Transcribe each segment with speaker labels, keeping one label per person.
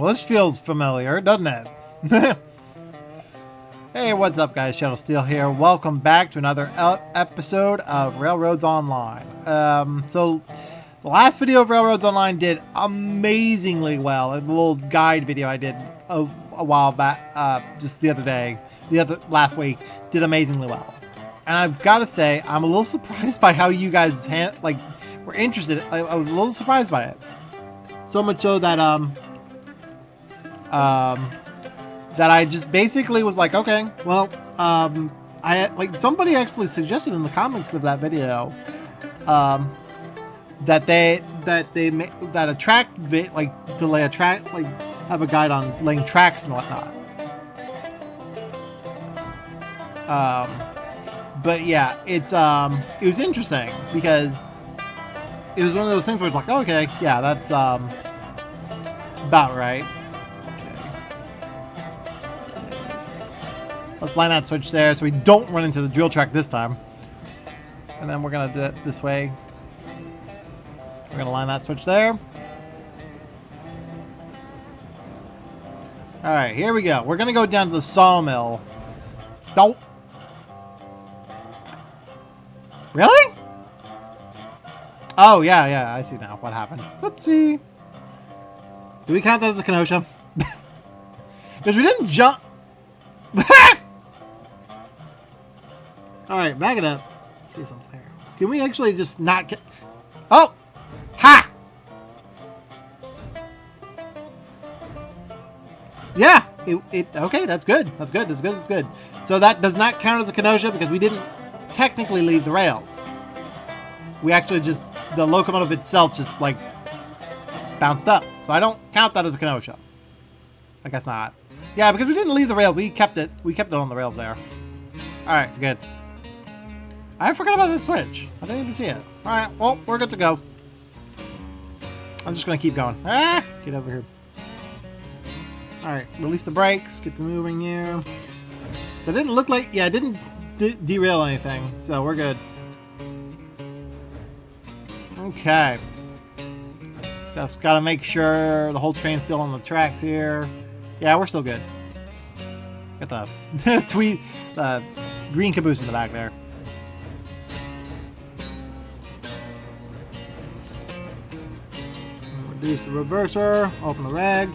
Speaker 1: Well, this feels familiar, doesn't it? Hey, what's up, guys? Shadow Steel here. Welcome back to another episode of Railroads Online. So, the last video of Railroads Online did amazingly well. A little guide video I did a while back, just the other day, last week, did amazingly well. And I've got to say, I'm a little surprised by how you guys were interested. I was a little surprised by it. So much so that that I just basically was like, okay, well, somebody actually suggested in the comments of that video, that a track to lay a track, have a guide on laying tracks and whatnot. But yeah, it was interesting because it was one of those things where it's like, okay, yeah, that's about right. Let's line that switch there so we don't run into the drill track this time. And then we're going to do it this way. We're going to line that switch there. Alright, here we go. We're going to go down to the sawmill. Nope. Really? Oh, yeah, I see now what happened. Whoopsie. Do we count that as a Kenosha? Because we didn't jump. Alright, back it up. Let's see something here. Can we actually just not get... Oh! Ha! Yeah! Okay, that's good. That's good. So that does not count as a Kenosha because we didn't technically leave the rails. We actually just... The locomotive itself just, bounced up. So I don't count that as a Kenosha. I guess not. Yeah, because we didn't leave the rails. We kept it. We kept it on the rails there. Alright, good. I forgot about this switch. I didn't even see it. Alright, well, we're good to go. I'm just going to keep going. Ah! Get over here. Alright, release the brakes. Get them moving here. That didn't look like... Yeah, it didn't derail anything, so we're good. Okay. Just got to make sure the whole train's still on the tracks here. Yeah, we're still good. Got the green caboose in the back there. Reduce the reverser, open the rag.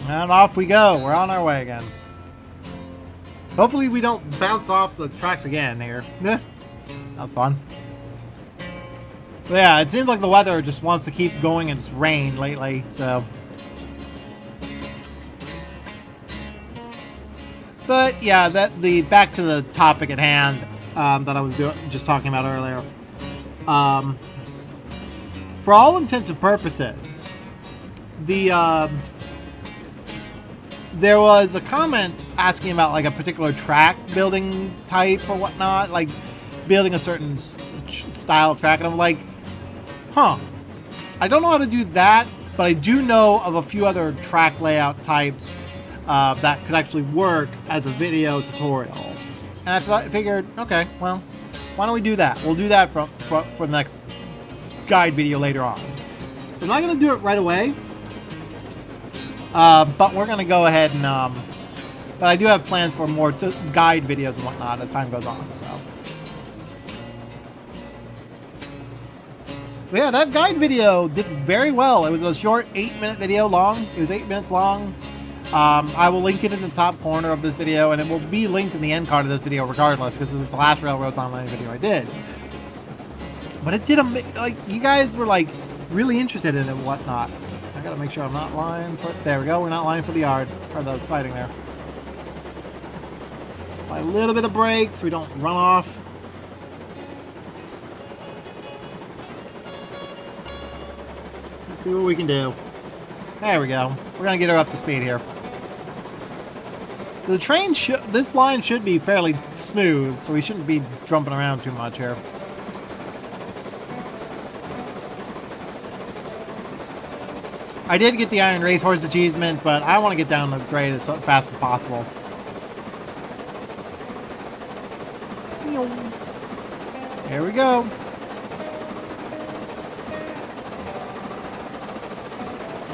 Speaker 1: And off we go. We're on our way again. Hopefully we don't bounce off the tracks again here. That's fun. But yeah, it seems like the weather just wants to keep going and it's rained lately, so. But yeah, back to the topic at hand that I was just talking about earlier. For all intents and purposes, there was a comment asking about a particular track building type or whatnot, building a certain style of track, and I'm like, huh, I don't know how to do that, but I do know of a few other track layout types that could actually work as a video tutorial. And I figured, okay, well, why don't we do that? We'll do that for the next guide video later on. I'm not going to do it right away, but we're going to go ahead and, but I do have plans for more guide videos and whatnot as time goes on, so. But yeah, that guide video did very well. It was a short 8-minute video long. It was 8 minutes long. I will link it in the top corner of this video, and it will be linked in the end card of this video regardless, because it was the last Railroads Online video I did. But it did, you guys were, really interested in it and whatnot. I gotta make sure I'm not lying for... There we go, we're not lying for the yard, or the siding there. Apply a little bit of brake so we don't run off. Let's see what we can do. There we go. We're gonna get her up to speed here. The train this line should be fairly smooth, so we shouldn't be jumping around too much here. I did get the Iron Racehorse achievement, but I want to get down the grade as fast as possible. Here we go.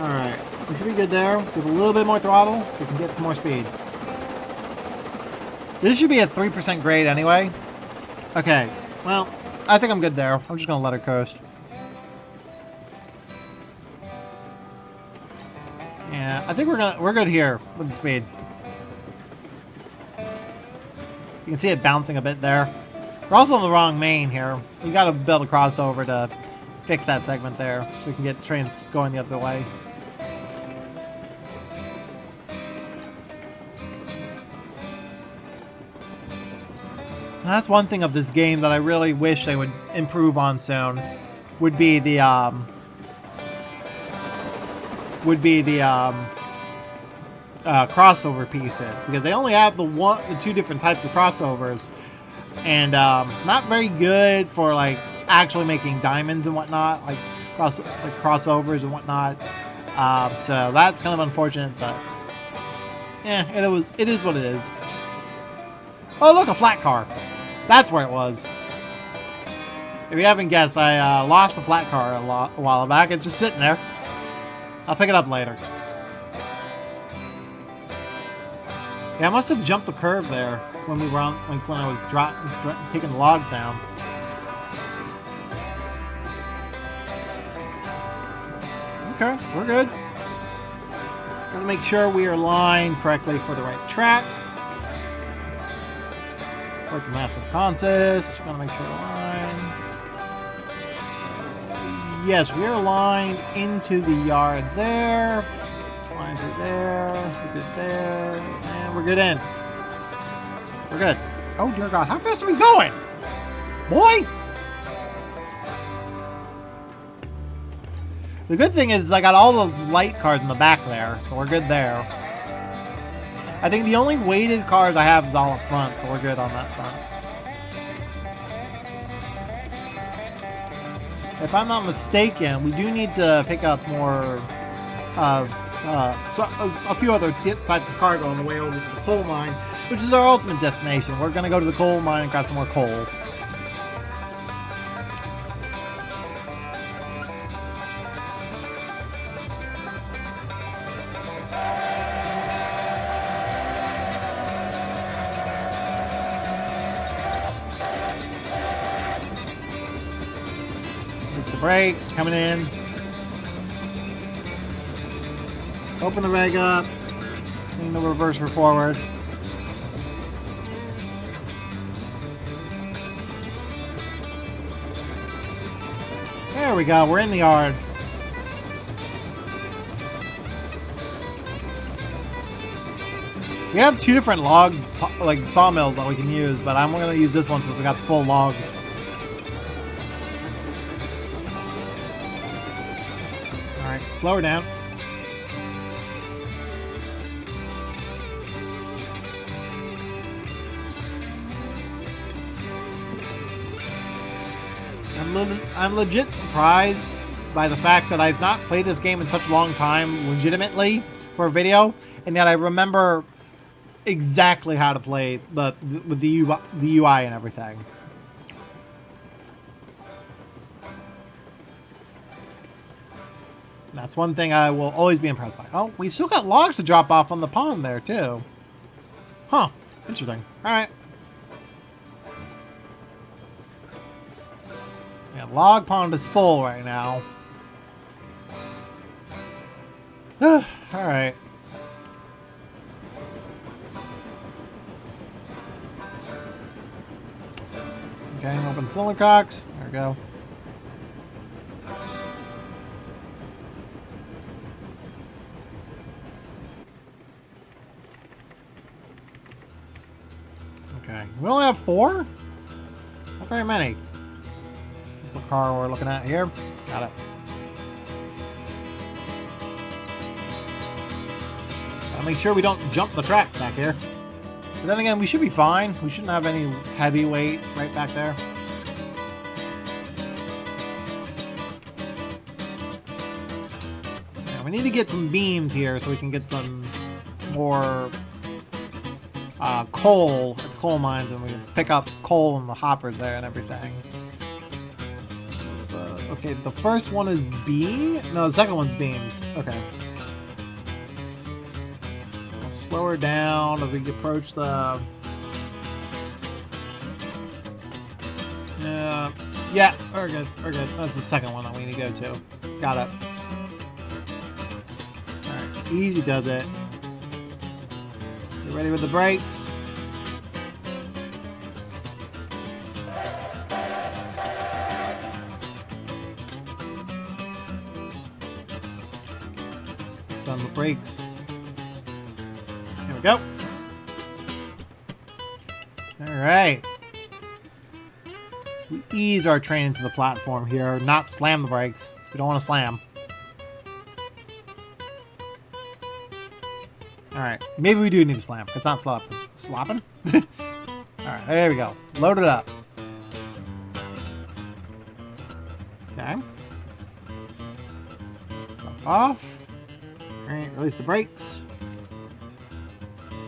Speaker 1: Alright, we should be good there. Give a little bit more throttle so we can get some more speed. This should be a 3% grade anyway. Okay, well, I think I'm good there. I'm just gonna let her coast. Yeah, I think we're good here with the speed. You can see it bouncing a bit there. We're also on the wrong main here. We gotta build a crossover to fix that segment there so we can get trains going the other way. That's one thing of this game that I really wish they would improve on soon. Would be the crossover pieces, because they only have the two different types of crossovers, and not very good for like actually making diamonds and whatnot, like crossovers and whatnot. So that's kind of unfortunate, but yeah, it is what it is. Oh look, a flat car. That's where it was. If you haven't guessed, I lost the flat car a while back. It's just sitting there. I'll pick it up later. Yeah, I must have jumped the curve there when we were on, like when I was taking the logs down. Okay, we're good. Gotta make sure we are lined correctly for the right track. Like the massive consist. Gotta make sure we're aligned. Yes, we are aligned into the yard there. Line through there. We're good there. And we're good in. We're good. Oh dear God, how fast are we going? Boy! The good thing is I got all the light cars in the back there, so we're good there. I think the only weighted cars I have is all up front, so we're good on that front. If I'm not mistaken, we do need to pick up more of a few other types of cargo on the way over to the coal mine, which is our ultimate destination. We're going to go to the coal mine and grab some more coal. Brake, coming in. Open the reg up. Clean the reverse for forward. There we go, we're in the yard. We have two different log, like sawmills that we can use, but I'm going to use this one since we got the full logs. Alright, slow her down. I'm legit surprised by the fact that I've not played this game in such a long time, legitimately, for a video, and yet I remember exactly how to play with the UI and everything. That's one thing I will always be impressed by. Oh, we still got logs to drop off on the pond there, too. Huh. Interesting. Alright. Yeah, log pond is full right now. Alright. Okay, open silicocks. There we go. Okay, we only have 4? Not very many. This is the car we're looking at here. Got it. Gotta make sure we don't jump the track back here. But then again, we should be fine. We shouldn't have any heavy weight right back there. Yeah, we need to get some beams here so we can get some more coal at the coal mines, and we can pick up coal in the hoppers there and everything. There's the Okay, the first one is B? No, the second one's beams. Okay. We'll slow her down as we approach the... Yeah, we're good. We're good. That's the second one that we need to go to. Got it. Alright, easy does it. Get ready with the brakes. On the brakes. There we go. Alright. We ease our train into the platform here, not slam the brakes. We don't want to slam. Alright. Maybe we do need to slam. It's not slopping. Slopping? Alright, there we go. Load it up. Okay. Jump off. Alright, release the brakes.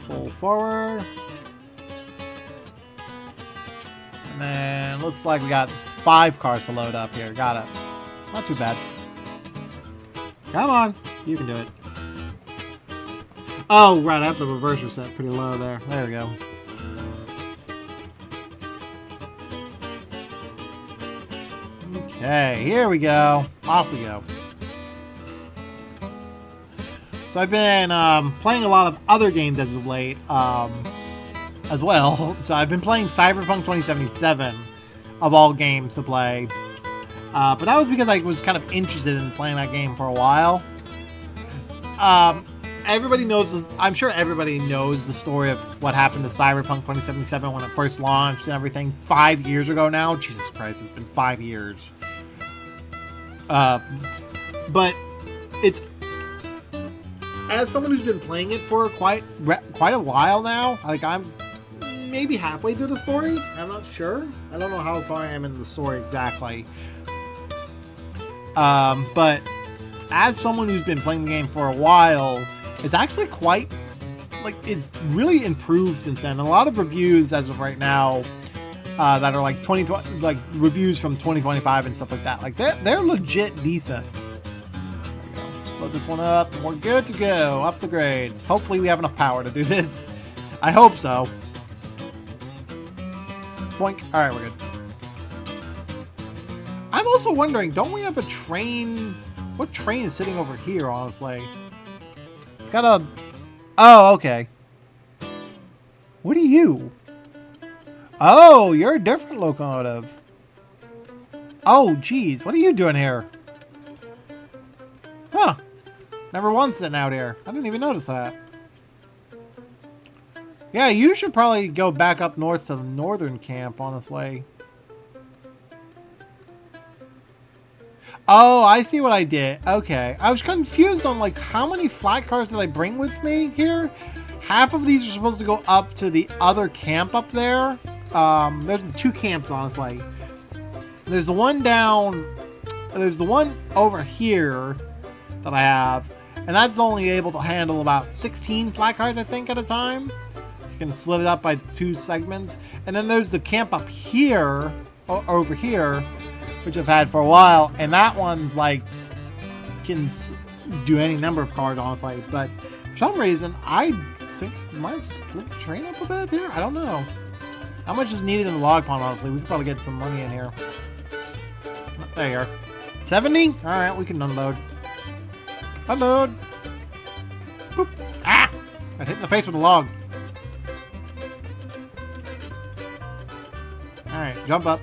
Speaker 1: Pull forward. And then looks like we got 5 cars to load up here. Got it. Not too bad. Come on. You can do it. Oh, right. I have the reverser set pretty low there. There we go. Okay, here we go. Off we go. So I've been playing a lot of other games as of late as well. So I've been playing Cyberpunk 2077 of all games to play. But that was because I was kind of interested in playing that game for a while. Everybody knows this, I'm sure everybody knows the story of what happened to Cyberpunk 2077 when it first launched and everything 5 years ago now. Jesus Christ, it's been 5 years. But it's... As someone who's been playing it for quite a while now, like I'm maybe halfway through the story. I'm not sure. I don't know how far I am in the story exactly. But as someone who's been playing the game for a while, it's actually quite, like, it's really improved since then. A lot of reviews as of right now that are like like reviews from 2025 and stuff like that. Like they're legit decent. Load this one up. We're good to go. Up the grade. Hopefully we have enough power to do this. I hope so. Boink. Alright, we're good. I'm also wondering, don't we have a train? What train is sitting over here, honestly? It's got a... Oh, okay. What are you? Oh, you're a different locomotive. Oh, geez. What are you doing here? Huh. Never once sitting out here. I didn't even notice that. Yeah, you should probably go back up north to the northern camp, honestly. Oh, I see what I did. Okay. I was confused on, like, how many flat cars did I bring with me here? Half of these are supposed to go up to the other camp up there. There's 2 camps, honestly. There's the one down... There's the one over here that I have. And that's only able to handle about 16 flat cars, I think, at a time. You can split it up by 2 segments. And then there's the camp up here, over here, which I've had for a while. And that one's like, can do any number of cars, honestly. But for some reason, I think I might split the train up a bit here. I don't know. How much is needed in the log pond, honestly? We could probably get some money in here. There you are. 70? Alright, we can unload. Unload! Boop. Ah! I hit in the face with a log. Alright, jump up.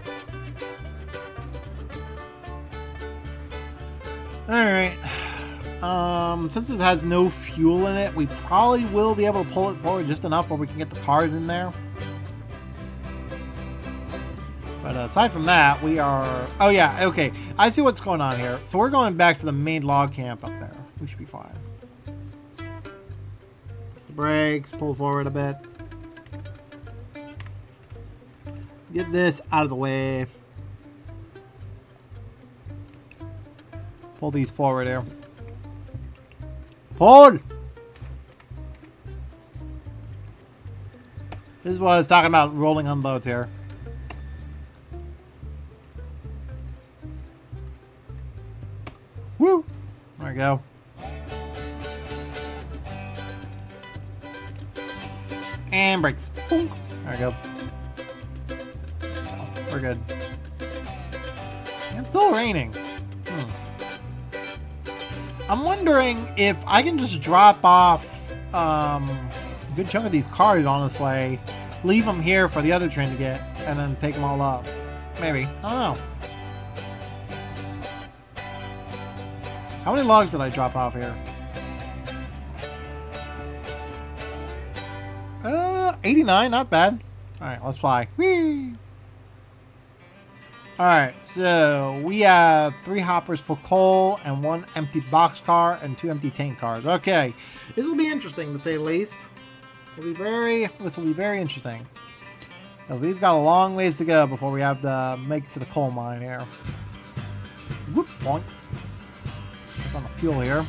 Speaker 1: Alright. Since it has no fuel in it, we probably will be able to pull it forward just enough where we can get the cars in there. But aside from that, we are... Oh yeah, okay. I see what's going on here. So we're going back to the main log camp up there. We should be fine. Press the brakes, pull forward a bit. Get this out of the way. Pull these forward here. Pull! This is what I was talking about, rolling unloads here. go. And brakes. Boom. There we go. We're good. It's still raining. I'm wondering if I can just drop off a good chunk of these cars, honestly. Leave them here for the other train to get, and then take them all up. Maybe. I don't know. How many logs did I drop off here? 89, not bad. Alright, let's fly. Whee! Alright, so we have 3 hoppers for coal and 1 empty boxcar and 2 empty tank cars. Okay, this will be interesting to say the least. This will be very interesting. We've got a long ways to go before we have to make it to the coal mine here. Whoop, boink. Put on the fuel here.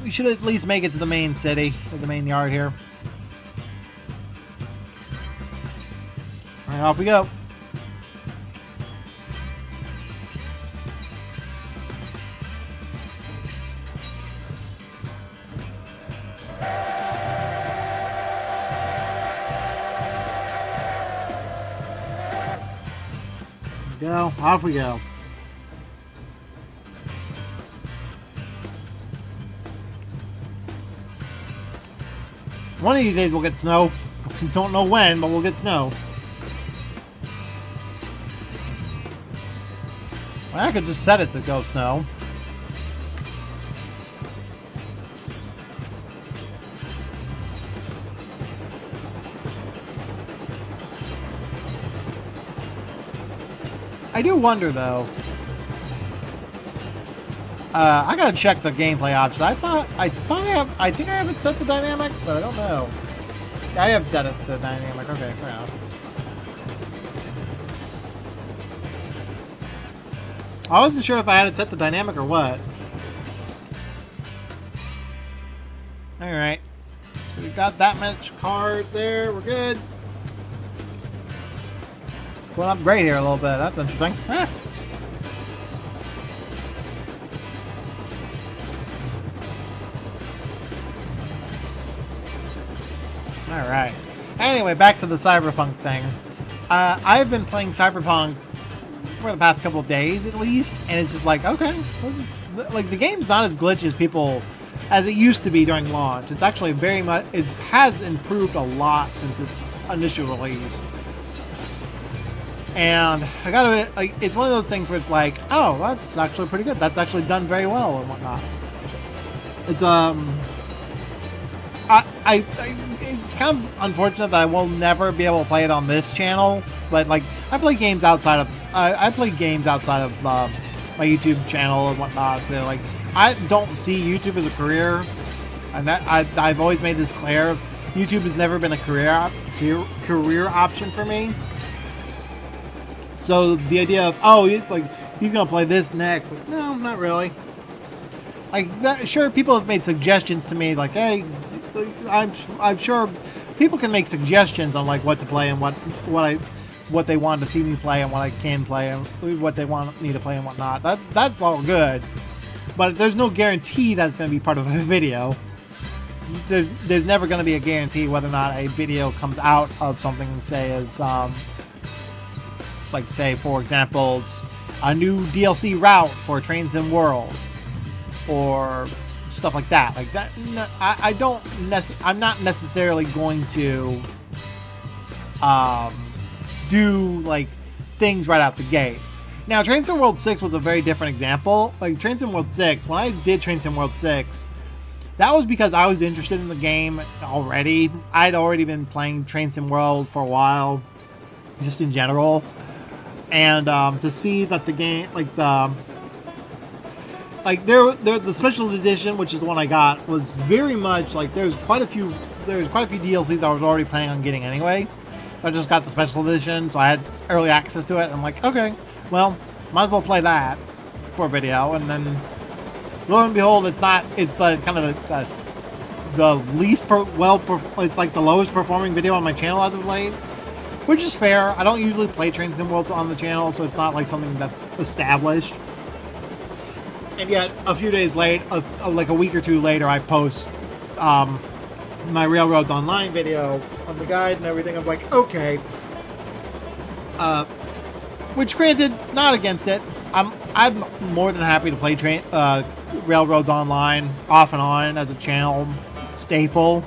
Speaker 1: We should at least make it to the main city, or the main yard here. Alright, off we go. Go, off we go. One of these days we'll get snow. Don't know when, but we'll get snow. Well, I could just set it to go snow. I do wonder though. I gotta check the gameplay options. I think I have it set to dynamic, but I don't know. Yeah, I have set it to dynamic. Okay, fair enough. I wasn't sure if I had it set to dynamic or what. Alright. So we've got that much cars there. We're good. Going up great here a little bit. That's interesting. Ah. Alright. Anyway, back to the Cyberpunk thing. I've been playing Cyberpunk for the past couple of days at least, and it's just like, okay. Like, the game's not as glitchy as people... as it used to be during launch. It's actually very much... it has improved a lot since its initial release. And I gotta, like, it's one of those things where it's like, oh, that's actually pretty good. That's actually done very well and whatnot. It's, it's kind of unfortunate that I will never be able to play it on this channel, but, like, I play games outside of, I play games outside of, my YouTube channel and whatnot, so, like, I don't see YouTube as a career, and that, I've always made this clear. YouTube has never been a career option for me. So the idea of, oh, he's gonna play this next, like, no, not really. Like, that, sure, people have made suggestions to me, like, hey, I'm sure people can make suggestions on like what to play and what they want to see me play and what I can play and what they want me to play and whatnot. That's all good, but there's no guarantee that it's gonna be part of a video. There's never gonna be a guarantee whether or not a video comes out of something, say as like, say, for example, a new DLC route for Trains in World, or stuff like that. Like that, I'm not necessarily going to do like things right out the gate. Now, Trains in World 6 was a very different example. Like Trains in World 6, when I did Trains in World 6, that was because I was interested in the game already. I'd already been playing Trains in World for a while, just in general. And to see that the game, like the special edition, which is the one I got, was very much like there's quite a few DLCs I was already planning on getting anyway. I just got the special edition, so I had early access to it. And I'm like, okay, well, might as well play that for a video. And then, lo and behold, it's the kind of the least it's like the lowest performing video on my channel as of late. Which is fair. I don't usually play Trains in World on the channel, so it's not like something that's established. And yet, a few days late, like a week or two later, I post my Railroads Online video on the guide and everything. I'm like, okay. Which, granted, not against it. I'm more than happy to play Railroads Online off and on as a channel staple.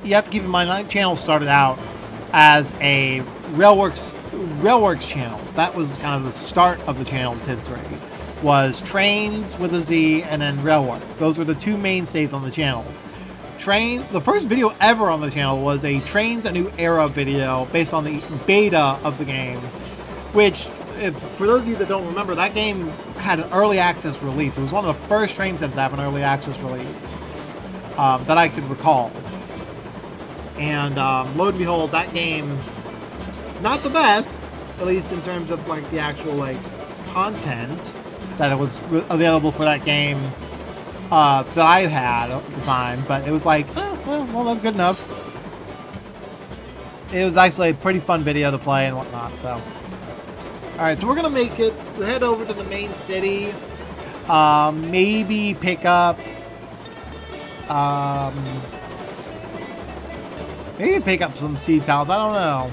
Speaker 1: You have to keep in mind that channel started out as a Railworks channel. That was kind of the start of the channel's history. Was Trains with a Z and then Railworks. Those were the two mainstays on the channel. The first video ever on the channel was a Trains: A New Era video based on the beta of the game, which, for those of you that don't remember, that game had an early access release. It was one of the first train sims to have an early access release that I could recall. And lo and behold, that game, not the best, at least in terms of like the actual like content that it was available for that game that I had at the time, but it was like, well, that's good enough. It was actually a pretty fun video to play and whatnot. So, all right, so we're gonna make it head over to the main city. Maybe pick up. Maybe pick up some seed pallets. I don't know.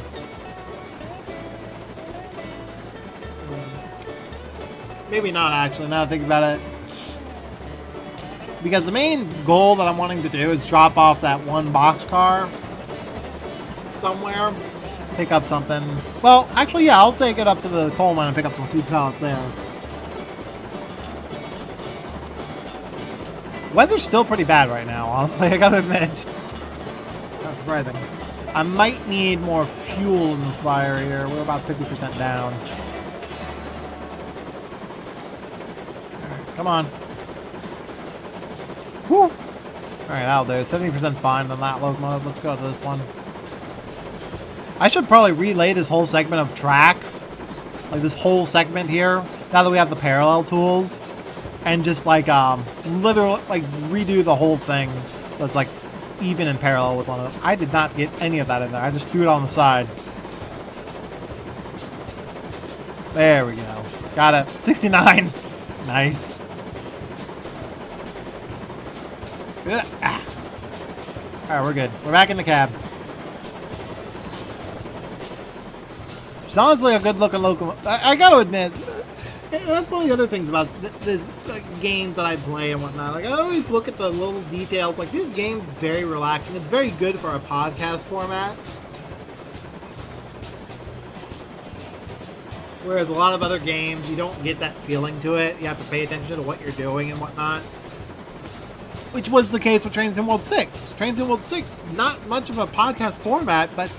Speaker 1: Maybe not, actually, now that I think about it. Because the main goal that I'm wanting to do is drop off that one boxcar somewhere. Pick up something. Well, actually, yeah, I'll take it up to the coal mine and pick up some seed pallets there. Weather's still pretty bad right now, honestly, I gotta admit. Not surprising. I might need more fuel in the fire here. We're about 50% down. Alright, come on. Woo! Alright, out there. 70% fine on that locomotive. Let's go to this one. I should probably relay this whole segment of track. Like this whole segment here. Now that we have the parallel tools. And just like, literally, like, redo the whole thing. That's like even in parallel with one of them. I did not get any of that in there. I just threw it on the side. There we go. Got it. 69. Nice. Alright, we're good. We're back in the cab. It's honestly a good looking locomotive. I gotta admit, that's one of the other things about this games that I play and whatnot. Like, I always look at the little details. Like, this game's very relaxing. It's very good for a podcast format. Whereas a lot of other games, you don't get that feeling to it. You have to pay attention to what you're doing and whatnot. Which was the case with Train Sim World 6. Train Sim World 6, not much of a podcast format, but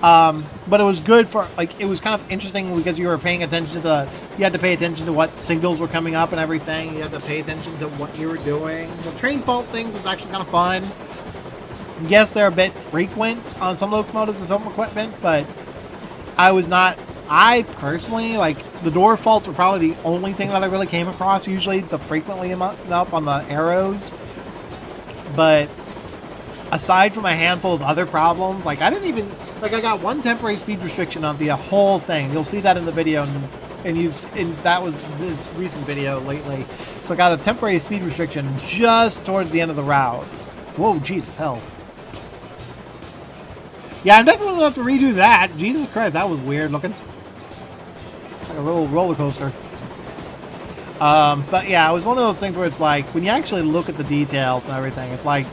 Speaker 1: it was good for, like, it was kind of interesting because you were paying attention to you had to pay attention to what signals were coming up and everything. You had to pay attention to what you were doing. The train fault things was actually kind of fun. Yes, they're a bit frequent on some locomotives and some equipment, but I personally, like, the door faults were probably the only thing that I really came across, usually the frequently enough on the arrows. But aside from a handful of other problems, like, I didn't even, like, I got one temporary speed restriction on the whole thing. You'll see that in the video, and that was this recent video lately. So I got a temporary speed restriction just towards the end of the route. Whoa, Jesus, hell. Yeah, I'm definitely going to have to redo that. Jesus Christ, that was weird looking. Like a little roller coaster. But yeah, it was one of those things where it's like, when you actually look at the details and everything, it's like,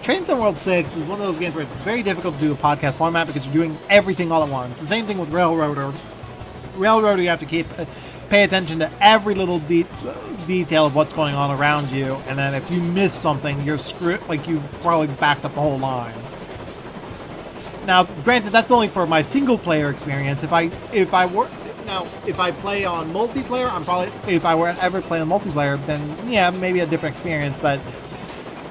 Speaker 1: Train Sim World 6 is one of those games where it's very difficult to do a podcast format because you're doing everything all at once. The same thing with Railroader. Railroader, you have to pay attention to every little detail of what's going on around you, and then if you miss something, you're screwed. Like, you probably backed up the whole line. Now, granted, that's only for my single player experience. If I play on multiplayer, if I were to ever play on multiplayer, then yeah, maybe a different experience. But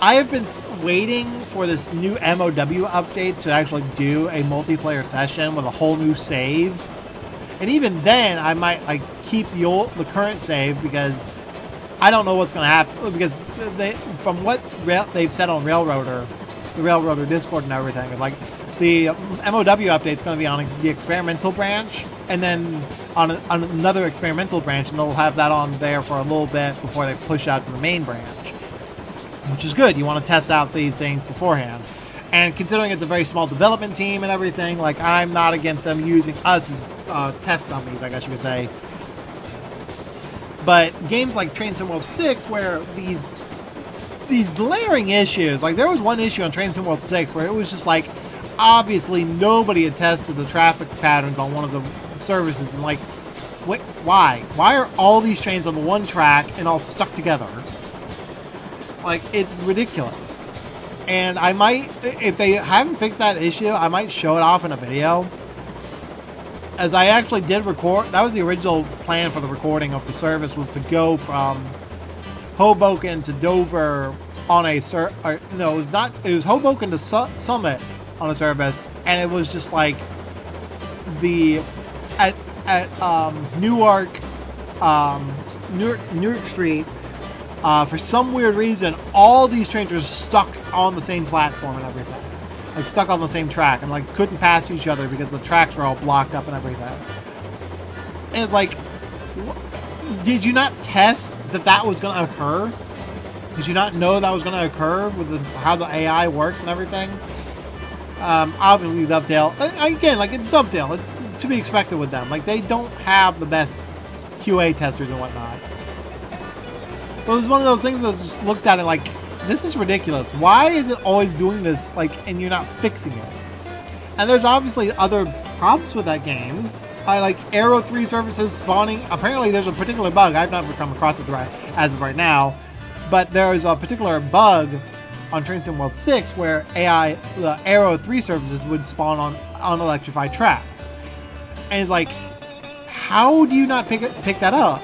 Speaker 1: I have been waiting for this new MOW update to actually do a multiplayer session with a whole new save. And even then, I might like keep the current save because I don't know what's going to happen. Because from what they've said on Railroader, the Railroader Discord and everything, it's like the MOW update is going to be on the experimental branch, and then on another experimental branch, and they'll have that on there for a little bit before they push out to the main branch, which is good. You want to test out these things beforehand. And considering it's a very small development team and everything, like, I'm not against them using us as test dummies, I guess you could say. But games like Train Sim World 6, where these glaring issues, like, there was one issue on Train Sim World 6 where it was just like, obviously nobody had tested the traffic patterns on one of the services, and like, why are all these trains on the one track and all stuck together? Like, it's ridiculous. And I might, if they haven't fixed that issue, I might show it off in a video, as I actually did record. That was the original plan for the recording of the service, was to go from Hoboken to Dover on a no, it was not, it was Hoboken to Summit on a service, and it was just like at Newark Street, for some weird reason, all these trains were stuck on the same platform and everything, like stuck on the same track, and like couldn't pass each other because the tracks were all blocked up and everything. And it's like, did you not test that was going to occur? Did you not know that was going to occur with how the AI works and everything? Obviously, Dovetail, again, like, it's Dovetail. It's to be expected with them. Like, they don't have the best QA testers and whatnot. But it was one of those things that just looked at it like, this is ridiculous. Why is it always doing this, like, and you're not fixing it? And there's obviously other problems with that game. Like Aero 3 services spawning. Apparently, there's a particular bug. I've never come across it as of right now. But there's a particular bug on Train Sim World 6 where the Aero 3 services would spawn on electrified tracks. And it's like, how do you not pick that up?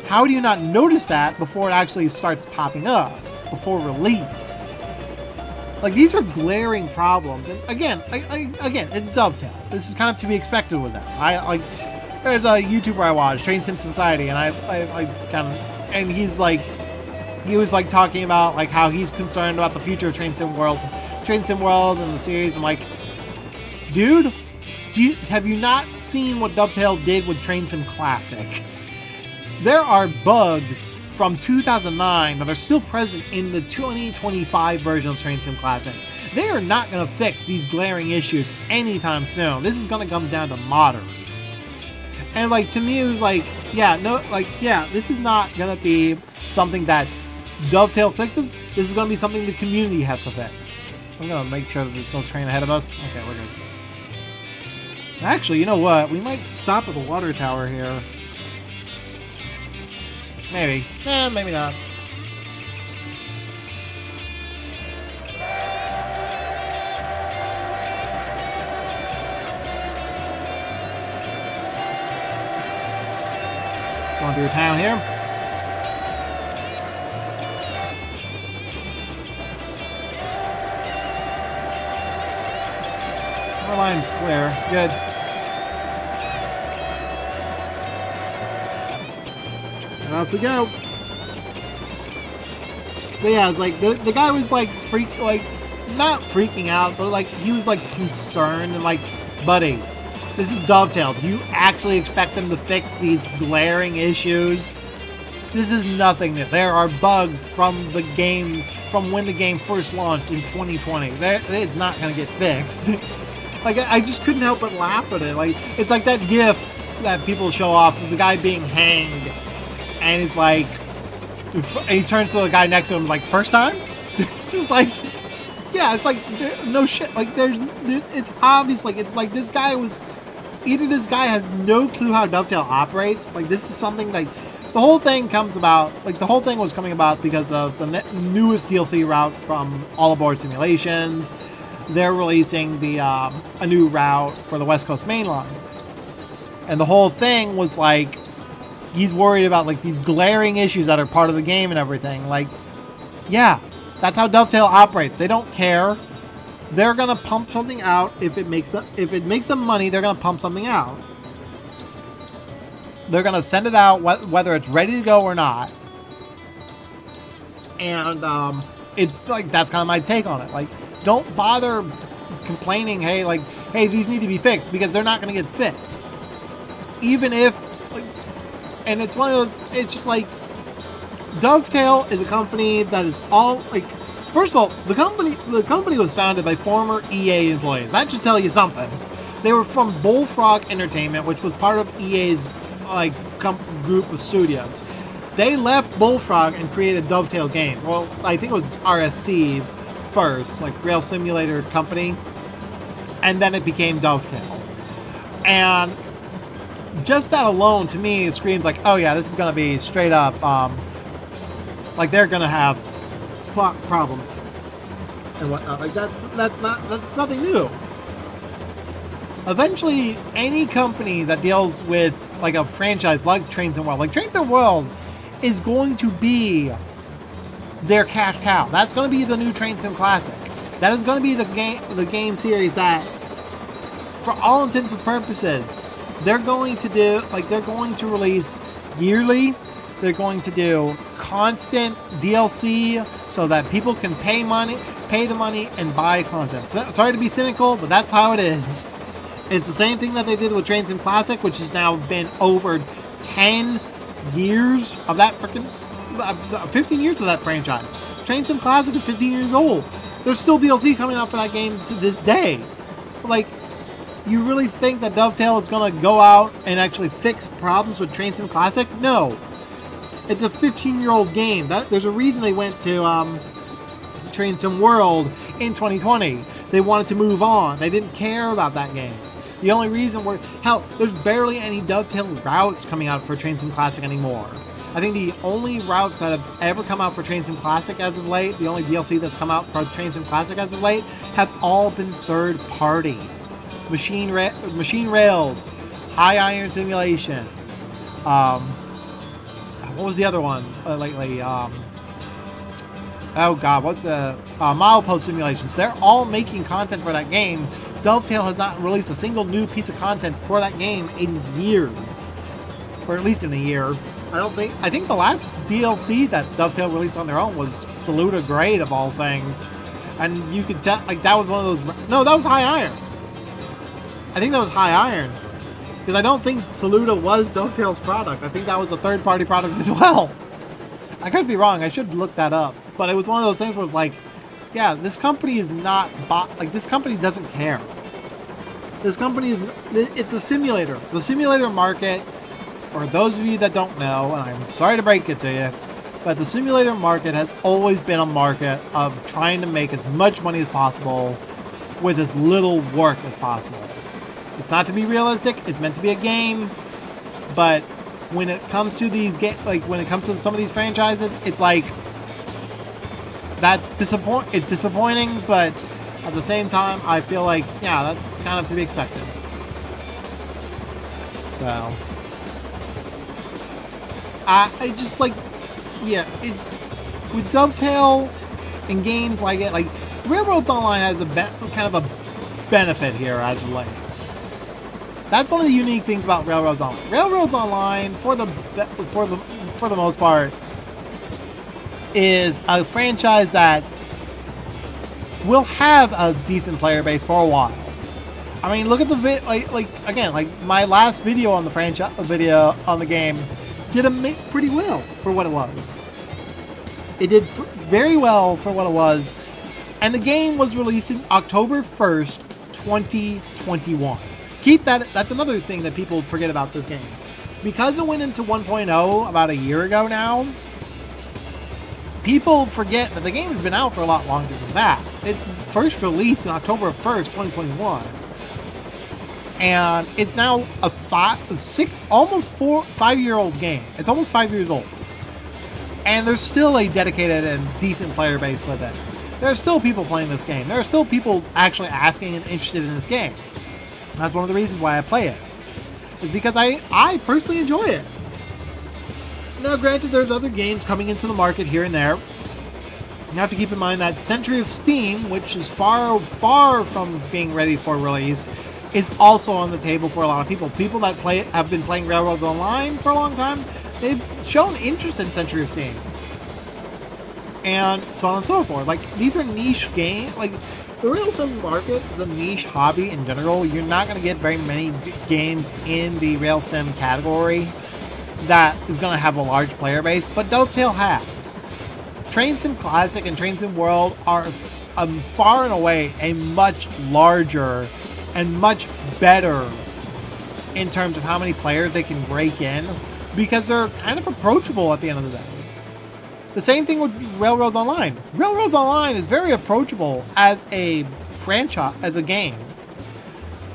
Speaker 1: How do you not notice that before it actually starts popping up, before release? Like, these are glaring problems. And again, again, it's Dovetail. This is kind of to be expected with them. There's a YouTuber I watch, Train Sim Society, and and he was like talking about like how he's concerned about the future of Train Sim World and the series. I'm like, dude, have you not seen what Dovetail did with Train Sim Classic? There are bugs from 2009 that are still present in the 2025 version of Train Sim Classic. They are not going to fix these glaring issues anytime soon. This is going to come down to modders. And like, to me, it was like, this is not going to be something that Dovetail fixes. This is going to be something the community has to fix. I'm going to make sure that there's no train ahead of us. Okay, we're good. Actually, you know what? We might stop at the water tower here. Maybe. Maybe not. Going through town here. Our line clear. Good. And off we go. But yeah, like the guy was like not freaking out, but like he was like concerned and like, buddy, this is Dovetail. Do you actually expect them to fix these glaring issues? This is nothing new. There are bugs from the game, from when the game first launched in 2020. It's not going to get fixed. Like, I just couldn't help but laugh at it. Like, it's like that GIF that people show off of the guy being hanged, and it's like, and he turns to the guy next to him like, first time? It's just like, yeah, it's like, no shit. Like, it's obvious, like, it's like this guy was, either this guy has no clue how Dovetail operates, like, this is something, like, the whole thing comes about, like, the whole thing was coming about because of the newest DLC route from All Aboard Simulations. They're releasing a new route for the West Coast Main Line. And the whole thing was, like, he's worried about, like, these glaring issues that are part of the game and everything. Like, yeah, that's how Dovetail operates. They don't care. They're gonna pump something out. If it makes them money, they're gonna pump something out. They're gonna send it out whether it's ready to go or not. And it's like, that's kind of my take on it. Like, don't bother complaining, hey, these need to be fixed, because they're not going to get fixed. Even if, like, and it's one of those, it's just like, Dovetail is a company that is all, like, first of all, the company was founded by former EA employees. That should tell you something. They were from Bullfrog Entertainment, which was part of EA's, like, group of studios. They left Bullfrog and created Dovetail Games. Well, I think it was RSC first, like Rail Simulator Company, and then it became Dovetail. And just that alone, to me, screams like, oh yeah, this is going to be straight up, like they're going to have problems and whatnot. Like that's nothing new. Eventually, any company that deals with like a franchise like Trains and World, like Trains and World, is going to be their cash cow. That's going to be the new Train Sim Classic. That is going to be the game series that, for all intents and purposes, they're going to do. Like they're going to release yearly. They're going to do constant DLC so that people can pay the money, and buy content. Sorry to be cynical, but that's how it is. It's the same thing that they did with Train Sim Classic, which has now been over 10 years of that freaking 15 years of that franchise. Train Sim Classic is 15 years old. There's still DLC coming out for that game to this day. Like, you really think that Dovetail is going to go out and actually fix problems with Train Sim Classic? No. It's a 15-year-old game. There's a reason they went to Train Sim World in 2020. They wanted to move on. They didn't care about that game. The only reason there's barely any Dovetail routes coming out for Train Sim Classic anymore. I think the only routes that have ever come out for Train Sim Classic as of late, the only DLC that's come out for Train Sim Classic as of late, have all been third party. Machine Rails, High Iron Simulations, what was the other one lately? Oh god, what's Milepost Simulations. They're all making content for that game. Dovetail has not released a single new piece of content for that game in years, or at least in a year. I think the last DLC that Dovetail released on their own was Saluda Grade, of all things, and you could tell, like, that was one of those. No, that was High Iron. I think that was High Iron, because I don't think Saluda was Dovetail's product. I think that was a third-party product as well. I could be wrong. I should look that up. But it was one of those things where, like, yeah, this company is not this company doesn't care. This company it's a simulator. The simulator market, for those of you that don't know, and I'm sorry to break it to you, but the simulator market has always been a market of trying to make as much money as possible with as little work as possible. It's not to be realistic. It's meant to be a game, but when it comes to when it comes to some of these franchises, it's like it's disappointing, but at the same time, I feel like, yeah, that's kind of to be expected. So I just like, yeah, it's with Dovetail and games like it, like Railroads Online has a kind of a benefit here as of late. That's one of the unique things about Railroads Online. Railroads Online, for the most part, is a franchise that will have a decent player base for a while. I mean, look at the my last video on the game did pretty well for what it was. It did very well for what it was, and the game was released in October 1st, 2021. Keep that. That's another thing that people forget about this game. Because it went into 1.0 about a year ago now, people forget that the game has been out for a lot longer than that. It first released in October 1st, 2021. And it's now a 5-year-old game. It's almost 5 years old. And there's still a dedicated and decent player base with it. There are still people playing this game. There are still people actually asking and interested in this game. That's one of the reasons why I play it. Is because I personally enjoy it. Now, granted, there's other games coming into the market here and there. You have to keep in mind that Century of Steam, which is far, far from being ready for release, is also on the table for a lot of people. People that have been playing Railroads Online for a long time, they've shown interest in Century of Steam. And so on and so forth. Like, these are niche games. Like, the rail sim market is a niche hobby in general. You're not going to get very many games in the rail sim category that is going to have a large player base, but Dovetail has. Train Sim Classic and Train Sim World are far and away a much larger and much better in terms of how many players they can break in, because they're kind of approachable at the end of the day. The same thing with Railroads Online. Railroads Online is very approachable as a franchise, as a game.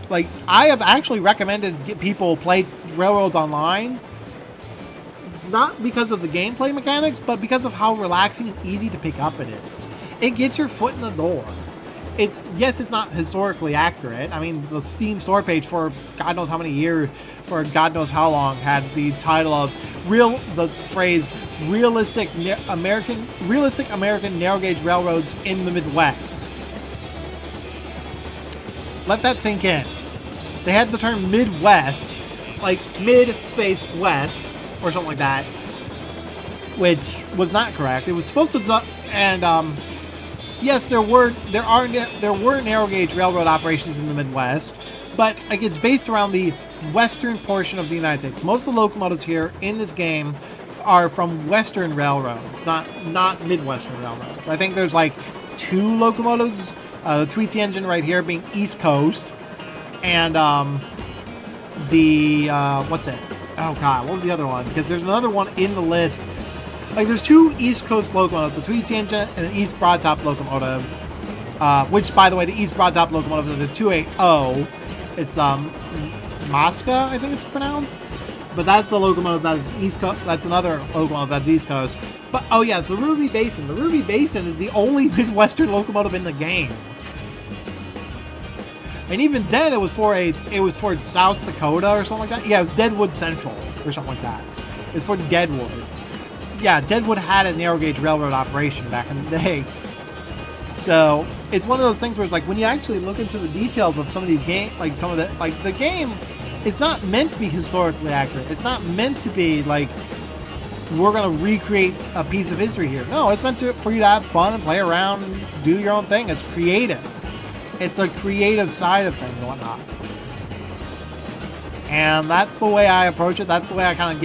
Speaker 1: Like, I have actually recommended people play Railroads Online, not because of the gameplay mechanics, but because of how relaxing and easy to pick up it is. It gets your foot in the door. Yes, it's not historically accurate. I mean, the Steam store page for God knows how many years, for God knows how long, had the title of the phrase realistic American narrow gauge railroads in the Midwest. Let that sink in. They had the term Midwest, like mid-space west, or something like that, which was not correct. It was supposed to, and yes, there were narrow gauge railroad operations in the Midwest, but like, it's based around the western portion of the United States. Most of the locomotives here in this game are from western railroads, not midwestern railroads. I think there's like 2 locomotives, the Tweety engine right here being East Coast, and what's it? Oh god, what was the other one? Because there's another one in the list. Like, there's 2 East Coast locomotives, the Tweety engine and an East Broadtop locomotive. Which, by the way, the East Broadtop locomotive is a 280. It's Mosca, I think it's pronounced. But that's the locomotive that is East Coast. That's another locomotive that's East Coast. But oh yeah, it's the Ruby Basin. The Ruby Basin is the only Midwestern locomotive in the game. And even then, it was for South Dakota or something like that. Yeah, it was Deadwood Central or something like that. It was for Deadwood. Yeah, Deadwood had a narrow gauge railroad operation back in the day. So it's one of those things where it's like, when you actually look into the details of some of these games, like the game, it's not meant to be historically accurate. It's not meant to be like, we're going to recreate a piece of history here. No, it's meant for you to have fun and play around and do your own thing. It's creative. It's the creative side of things and whatnot. And that's the way I approach it. That's the way I kind of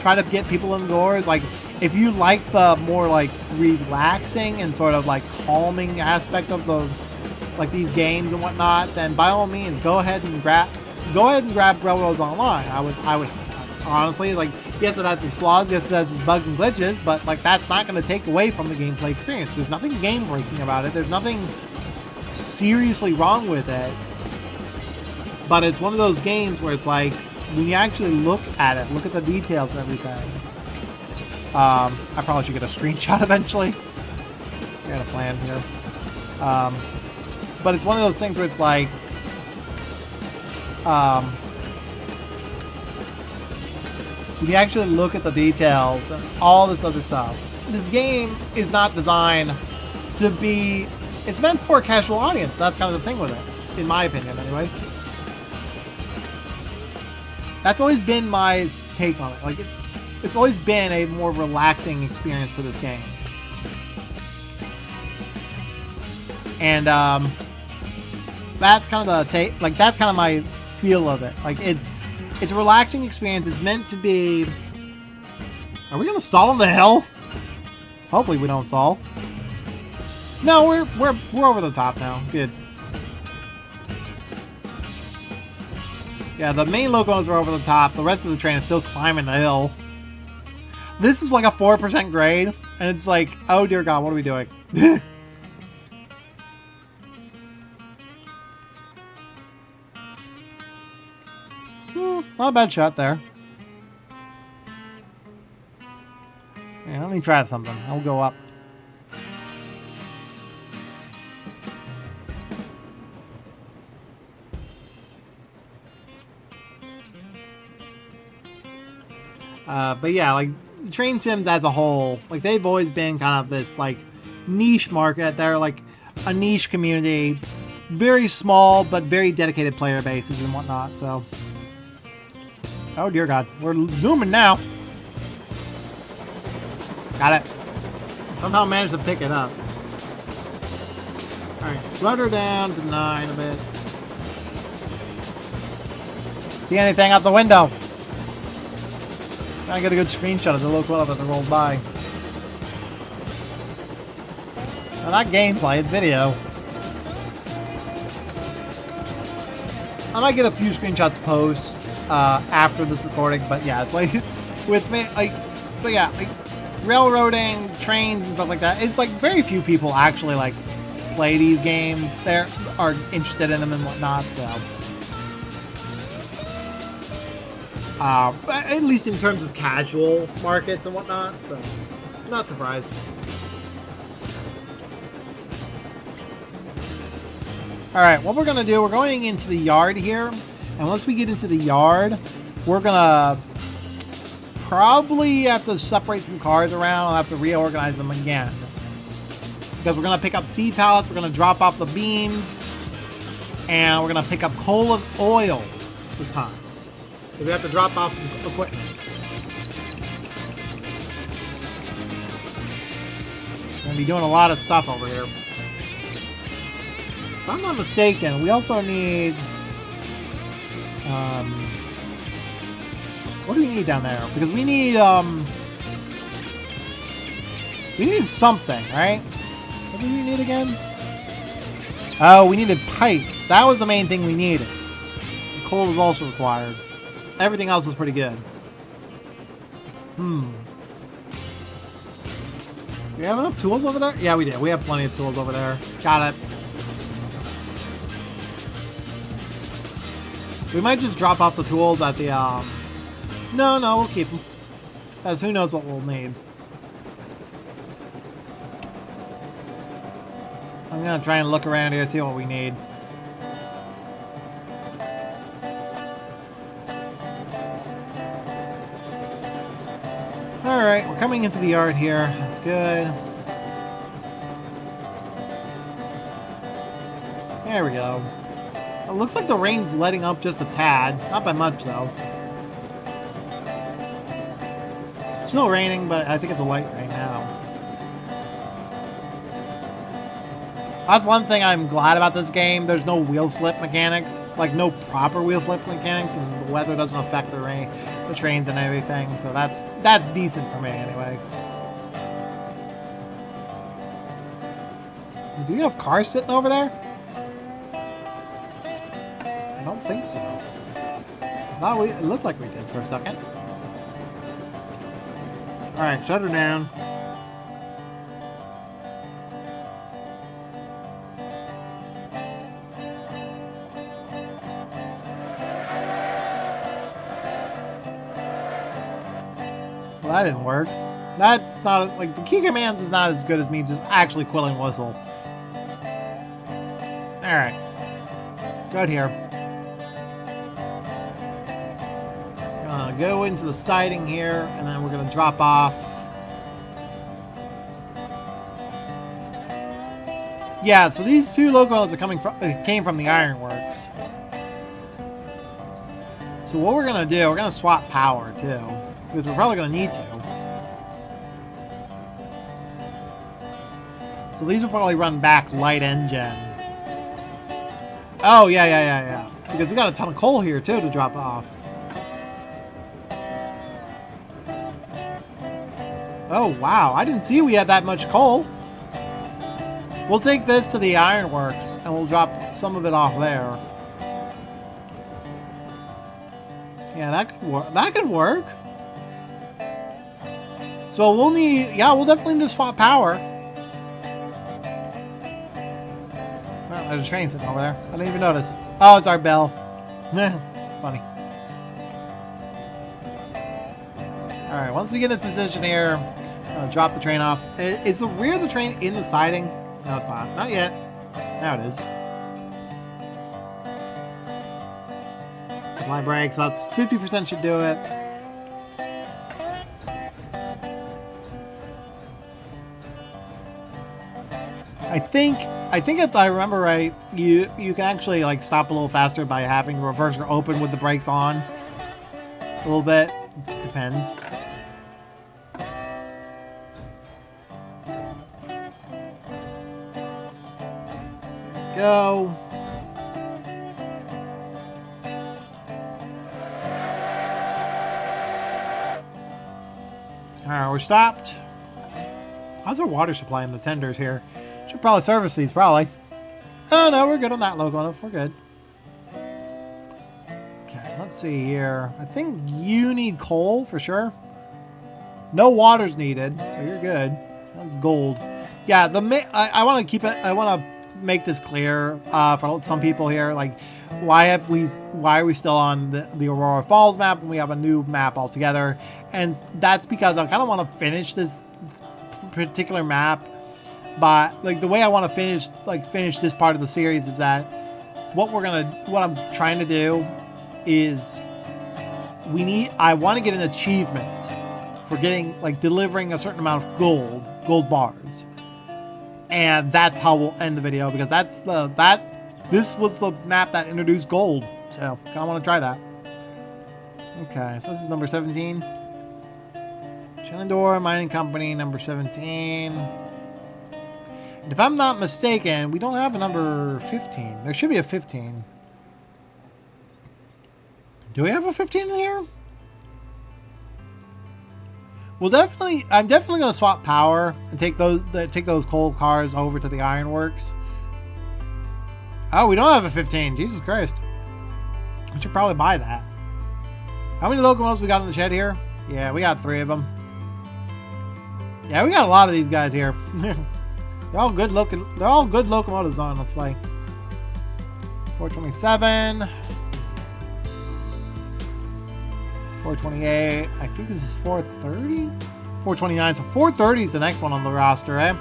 Speaker 1: try to get people indoors. Like, if you like the more like relaxing and sort of like calming aspect of these games and whatnot, then by all means go ahead and grab Railroads Online. I would honestly, like, yes, it has its flaws, yes, it has its bugs and glitches, but like, that's not going to take away from the gameplay experience. There's nothing game breaking about it. There's nothing seriously wrong with it. But it's one of those games where it's like, when you actually look at it, look at the details and everything. I probably should get a screenshot eventually. I got a plan here. But it's one of those things where it's like, when you actually look at the details and all this other stuff, this game is not designed to be, it's meant for a casual audience. That's kind of the thing with it, in my opinion anyway. That's always been my take on it. Like, it's always been a more relaxing experience for this game. And that's kind of the take. Like, that's kind of my feel of it. Like, it's a relaxing experience. It's meant to be. Are we gonna stall on the hill? Hopefully, we don't stall. No, we're over the top now. Good. Yeah, the main locomotives are over the top. The rest of the train is still climbing the hill. This is like a 4% grade, and it's like, oh dear God, what are we doing? Not a bad shot there. Yeah, let me try something. I'll go up. But yeah, like, train sims as a whole, like, they've always been kind of this, like, niche market. They're, like, a niche community. Very small, but very dedicated player bases and whatnot, so. Oh, dear God. We're zooming now. Got it. Somehow managed to pick it up. Alright, slow her down to 9 a bit. See anything out the window? Trying to get a good screenshot of the locomotive that rolled by. Well, not gameplay, it's video. I might get a few screenshots post after this recording, but yeah, it's like with me, like, but yeah, like railroading, trains, and stuff like that. It's like very few people actually like play these games. They are interested in them and whatnot, so. At least in terms of casual markets and whatnot, so not surprised. Alright, what we're going to do, we're going into the yard here, and once we get into the yard, we're going to probably have to separate some cars around. I'll have to reorganize them again. Because we're going to pick up seed pallets, we're going to drop off the beams, and we're going to pick up coal and oil this time. So we have to drop off some equipment. We're going to be doing a lot of stuff over here. If I'm not mistaken, we also need... what do we need down there? Because we need something, right? What do we need again? Oh, we needed pipes. That was the main thing we needed. The coal is also required. Everything else is pretty good. Do we have enough tools over there? Yeah, we did. We have plenty of tools over there. Got it. We might just drop off the tools at the, No, we'll keep them. Because who knows what we'll need. I'm going to try and look around here, see what we need. Alright, we're coming into the yard here. That's good. There we go. It looks like the rain's letting up just a tad. Not by much, though. It's still raining, but I think it's a light rain now. That's one thing I'm glad about this game. There's no wheel slip mechanics. Like, no proper wheel slip mechanics, and the weather doesn't affect the rain, the trains and everything. So that's decent for me, anyway. Do you have cars sitting over there? I don't think so. It looked like we did for a second. Alright, shut her down. Well, that didn't work. That's not, like, the key commands is not as good as me just actually quilling whistle. Alright. Good here. Go into the siding here, and then we're going to drop off. Yeah, so these two locomotives are came from the ironworks. So what we're going to do, we're going to swap power too, because we're probably going to need to. So these will probably run back light engine. Oh, yeah. Because we got a ton of coal here too to drop off. Oh, wow. I didn't see we had that much coal. We'll take this to the ironworks, and we'll drop some of it off there. Yeah, that could work. That could work. So we'll need... Yeah, we'll definitely need to swap power. Oh, there's a train sitting over there. I didn't even notice. Oh, it's our bell. Funny. Alright, once we get in position here... drop the train off. Is the rear of the train in the siding? No, it's not. Not yet. Now it is. My brakes up. 50% should do it. I think if I remember right, you can actually like stop a little faster by having the reverser open with the brakes on. A little bit. Depends. go. Alright, we're stopped. How's our water supply in the tenders here? Should probably service these, probably. Oh no, we're good on that locomotive. We're good. Okay, let's see here. I think you need coal for sure. No water's needed, so you're good. That's gold. Yeah, I want to keep it. I want to make this clear for some people here. Like, why are we still on the Aurora Falls map when we have a new map altogether? And that's because I kind of want to finish this particular map. But like the way I want to finish this part of the series is that what I'm trying to do is I want to get an achievement for getting delivering a certain amount of gold bars. And that's how we'll end the video, because this was the map that introduced gold. So kind of want to try that. Okay, so this is number 17. Shenandoah Mining Company, number 17. And if I'm not mistaken, we don't have a number 15. There should be a 15. Do we have a 15 in here? Well, I'm definitely going to swap power and take those coal cars over to the ironworks. Oh, we don't have a 15. Jesus Christ. We should probably buy that. How many locomotives we got in the shed here? Yeah, we got 3 of them. Yeah, we got a lot of these guys here. They're all good locomotives, honestly. 427. 428. I think this is 430? 429. So 430 is the next one on the roster, eh?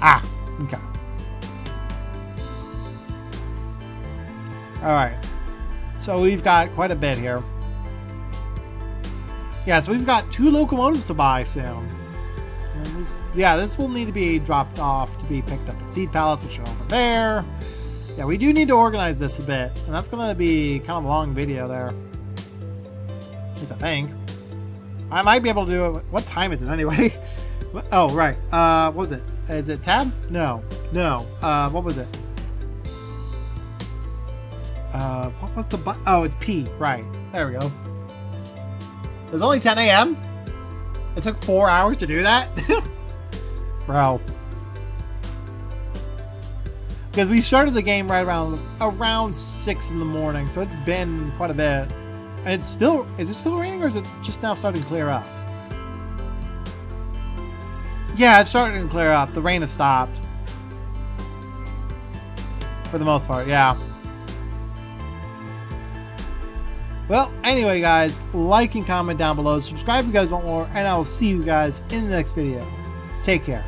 Speaker 1: Ah, okay. Alright. So we've got quite a bit here. Yeah, so we've got 2 locomotives to buy soon. And this will need to be dropped off to be picked up at seed pallets, which are over there. Yeah, we do need to organize this a bit, and that's going to be kind of a long video there. At least I think. I might be able to do it. What time is it anyway? Oh, right. What was it? Is it tab? No. No. What was it? What was the button? Oh, it's P. Right. There we go. It was only 10 a.m.? It took 4 hours to do that? Bro. Because we started the game right around 6 in the morning, so it's been quite a bit. And is it still raining, or is it just now starting to clear up? Yeah, it's starting to clear up. The rain has stopped. For the most part, yeah. Well, anyway, guys, like and comment down below. Subscribe if you guys want more, and I will see you guys in the next video. Take care.